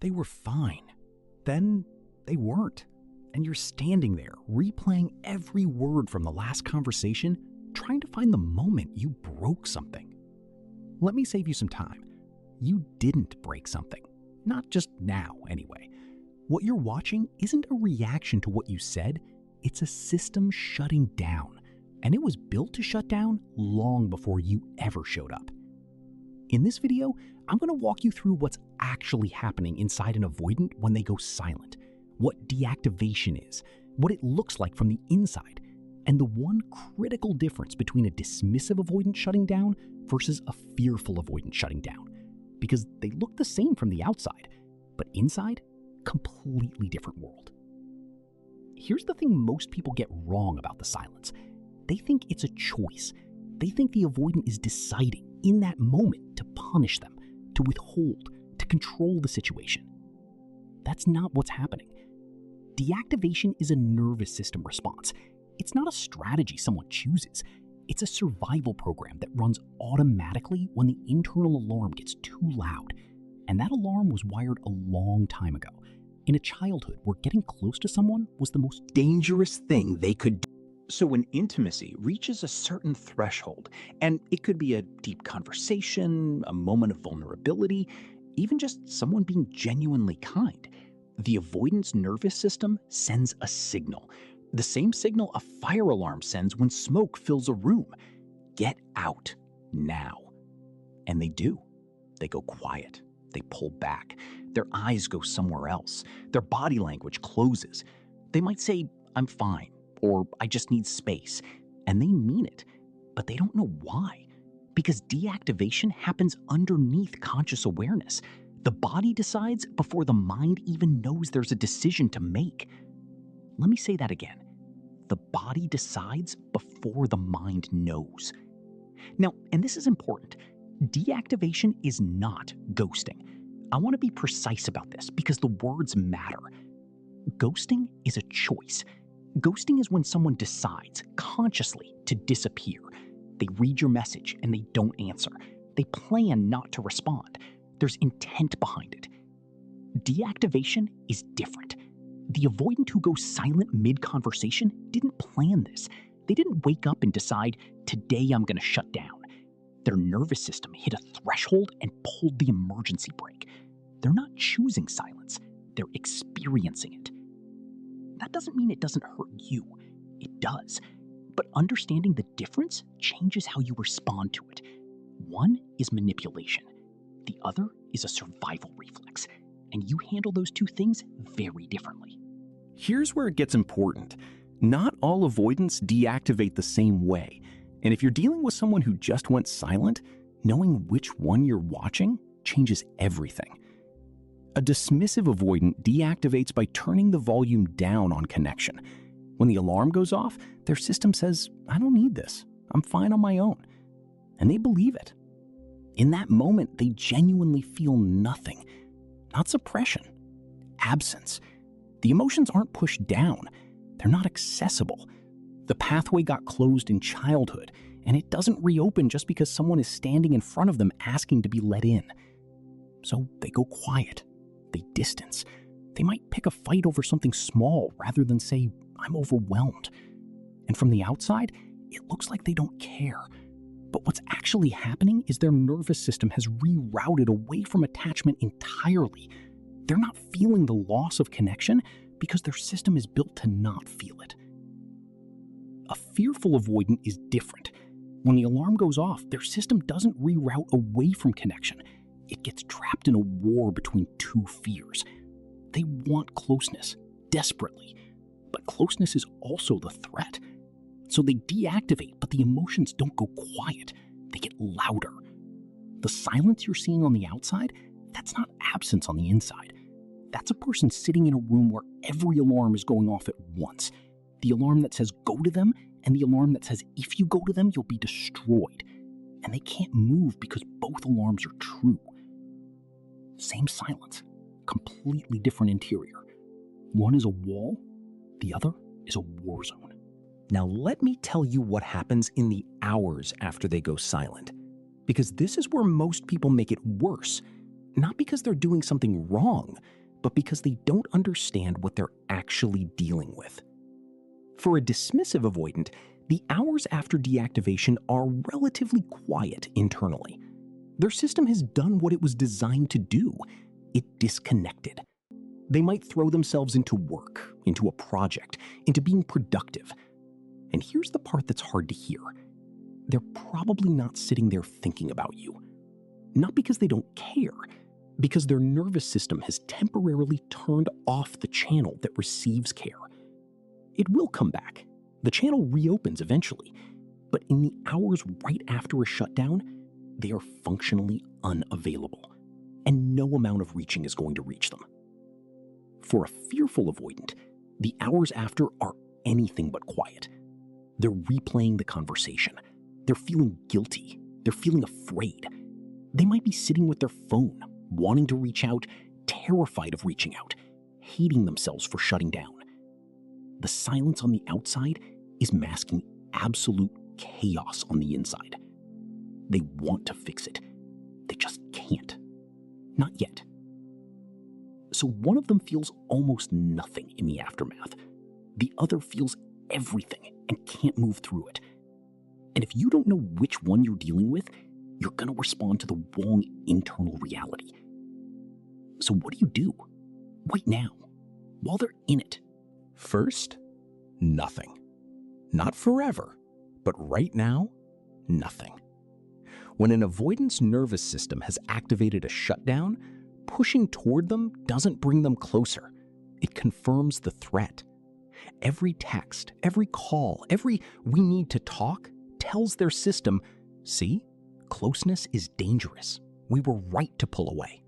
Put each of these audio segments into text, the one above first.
They were fine. Then they weren't. And you're standing there, replaying every word from the last conversation, trying to find the moment you broke something. Let me save you some time. You didn't break something. Not just now, anyway. What you're watching isn't a reaction to what you said, it's a system shutting down. And it was built to shut down long before you ever showed up. In this video, I'm going to walk you through what's actually happening inside an avoidant when they go silent, what deactivation is, what it looks like from the inside, and the one critical difference between a dismissive avoidant shutting down versus a fearful avoidant shutting down. Because they look the same from the outside, but inside, completely different world. Here's the thing most people get wrong about the silence. They think it's a choice. They think the avoidant is deciding in that moment to punish them, to withhold, to control the situation. That's not what's happening. Deactivation is a nervous system response. It's not a strategy someone chooses. It's a survival program that runs automatically when the internal alarm gets too loud. And that alarm was wired a long time ago, in a childhood where getting close to someone was the most dangerous thing they could do. So when intimacy reaches a certain threshold, and it could be a deep conversation, a moment of vulnerability, even just someone being genuinely kind, the avoidance nervous system sends a signal. The same signal a fire alarm sends when smoke fills a room. Get out now. And they do. They go quiet. They pull back. Their eyes go somewhere else. Their body language closes. They might say, "I'm fine," or "I just need space." And they mean it, but they don't know why. Because deactivation happens underneath conscious awareness. The body decides before the mind even knows there's a decision to make. Let me say that again. The body decides before the mind knows. Now, and this is important, deactivation is not ghosting. I want to be precise about this because the words matter. Ghosting is a choice. Ghosting is when someone decides consciously to disappear. They read your message and they don't answer. They plan not to respond. There's intent behind it. Deactivation is different. The avoidant who goes silent mid-conversation didn't plan this. They didn't wake up and decide, "Today I'm going to shut down." Their nervous system hit a threshold and pulled the emergency brake. They're not choosing silence. They're experiencing it. That doesn't mean it doesn't hurt you. It does. But understanding the difference changes how you respond to it. One is manipulation. The other is a survival reflex. And you handle those two things very differently. Here's where it gets important. Not all avoidants deactivate the same way. And if you're dealing with someone who just went silent, knowing which one you're watching changes everything. A dismissive avoidant deactivates by turning the volume down on connection. When the alarm goes off, their system says, "I don't need this. I'm fine on my own." And they believe it. In that moment, they genuinely feel nothing. Not suppression, absence. The emotions aren't pushed down. They're not accessible. The pathway got closed in childhood, and it doesn't reopen just because someone is standing in front of them asking to be let in. So they go quiet. They distance. They might pick a fight over something small rather than say, "I'm overwhelmed." And from the outside, it looks like they don't care. But what's actually happening is their nervous system has rerouted away from attachment entirely. They're not feeling the loss of connection because their system is built to not feel it. A fearful avoidant is different. When the alarm goes off, their system doesn't reroute away from connection. It gets trapped in a war between two fears. They want closeness, desperately. But closeness is also the threat. So they deactivate, but the emotions don't go quiet. They get louder. The silence you're seeing on the outside, that's not absence on the inside. That's a person sitting in a room where every alarm is going off at once. The alarm that says go to them and the alarm that says if you go to them, you'll be destroyed. And they can't move because both alarms are true. Same silence, completely different interior. One is a wall, the other is a war zone. Now let me tell you what happens in the hours after they go silent, because this is where most people make it worse. Not because they're doing something wrong, but because they don't understand what they're actually dealing with. For a dismissive avoidant, the hours after deactivation are relatively quiet internally. Their system has done what it was designed to do. It disconnected. They might throw themselves into work, into a project, into being productive. And here's the part that's hard to hear. They're probably not sitting there thinking about you. Not because they don't care, because their nervous system has temporarily turned off the channel that receives care. It will come back. The channel reopens eventually, but in the hours right after a shutdown, they are functionally unavailable, and no amount of reaching is going to reach them. For a fearful avoidant, the hours after are anything but quiet. They're replaying the conversation. They're feeling guilty. They're feeling afraid. They might be sitting with their phone, wanting to reach out, terrified of reaching out, hating themselves for shutting down. The silence on the outside is masking absolute chaos on the inside. They want to fix it. They just can't. Not yet. So one of them feels almost nothing in the aftermath. The other feels everything and can't move through it. And if you don't know which one you're dealing with, you're going to respond to the wrong internal reality. So what do? Right now, while they're in it? First, nothing. Not forever, but right now, nothing. When an avoidance nervous system has activated a shutdown, pushing toward them doesn't bring them closer. It confirms the threat. Every text, every call, every "we need to talk" tells their system, see, closeness is dangerous. We were right to pull away.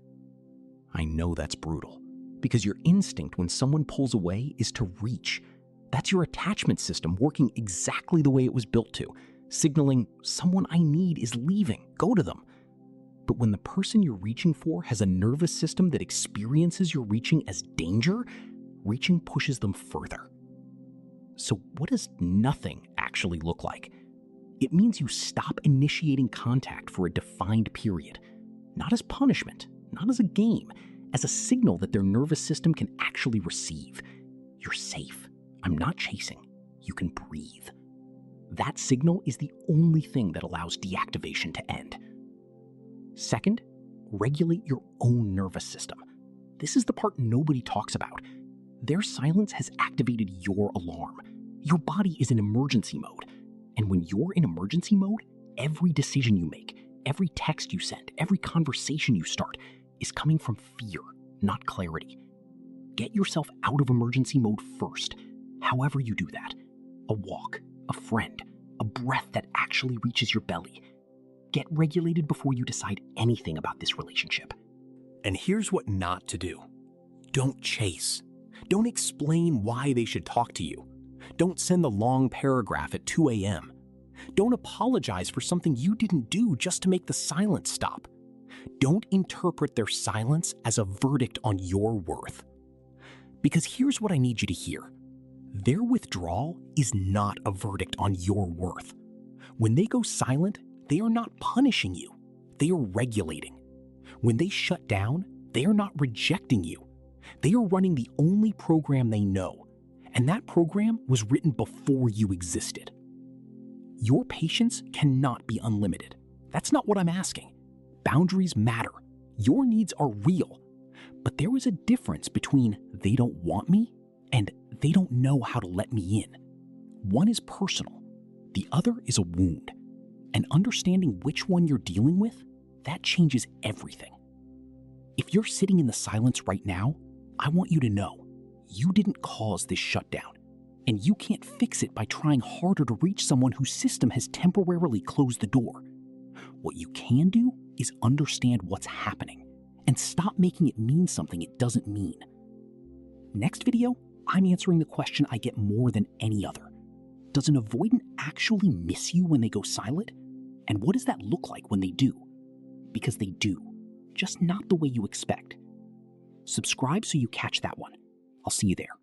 I know that's brutal, because your instinct when someone pulls away is to reach. That's your attachment system working exactly the way it was built to, signaling someone I need is leaving, go to them. But when the person you're reaching for has a nervous system that experiences your reaching as danger, reaching pushes them further. So what does nothing actually look like? It means you stop initiating contact for a defined period, not as punishment, not as a game, as a signal that their nervous system can actually receive. You're safe. I'm not chasing. You can breathe. That signal is the only thing that allows deactivation to end. Second, regulate your own nervous system. This is the part nobody talks about. Their silence has activated your alarm. Your body is in emergency mode. And when you're in emergency mode, every decision you make, every text you send, every conversation you start is coming from fear, not clarity. Get yourself out of emergency mode first, however you do that. A walk, a friend, a breath that actually reaches your belly. Get regulated before you decide anything about this relationship. And here's what not to do. Don't chase. Don't explain why they should talk to you. Don't send the long paragraph at 2 a.m. Don't apologize for something you didn't do just to make the silence stop. Don't interpret their silence as a verdict on your worth. Because here's what I need you to hear. Their withdrawal is not a verdict on your worth. When they go silent, they are not punishing you. They are regulating. When they shut down, they are not rejecting you. They are running the only program they know, and that program was written before you existed. Your patience cannot be unlimited. That's not what I'm asking. Boundaries matter. Your needs are real. But there is a difference between they don't want me and they don't know how to let me in. One is personal. The other is a wound. And understanding which one you're dealing with, that changes everything. If you're sitting in the silence right now, I want you to know you didn't cause this shutdown, and you can't fix it by trying harder to reach someone whose system has temporarily closed the door. What you can do is understand what's happening and stop making it mean something it doesn't mean. Next video, I'm answering the question I get more than any other. Does an avoidant actually miss you when they go silent? And what does that look like when they do? Because they do, just not the way you expect. Subscribe so you catch that one. I'll see you there.